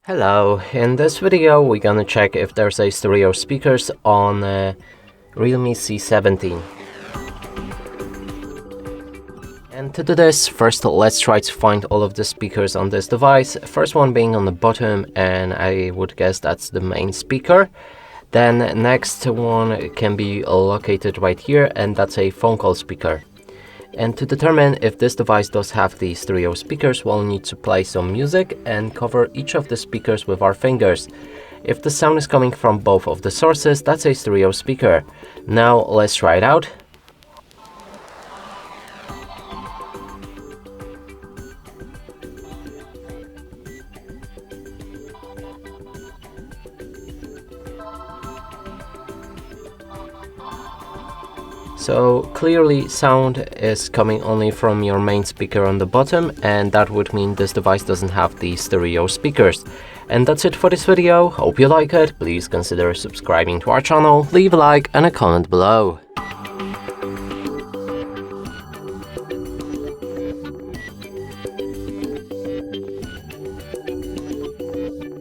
Hello, in this video we're gonna check if there's a stereo speakers on REALME C17. And to do this, first let's try to find all of the speakers on this device. First one being on the bottom, and I would guess that's the main speaker. Then next one can be located right here, and that's a phone call speaker. And to determine if this device does have the stereo speakers, we'll need to play some music and cover each of the speakers with our fingers. If the sound is coming from both of the sources, that's a stereo speaker. Now let's try it out. So clearly sound is coming only from your main speaker on the bottom, and that would mean this device doesn't have the stereo speakers. And that's it for this video. Hope you like it. Please consider subscribing to our channel, leave a like and a comment below.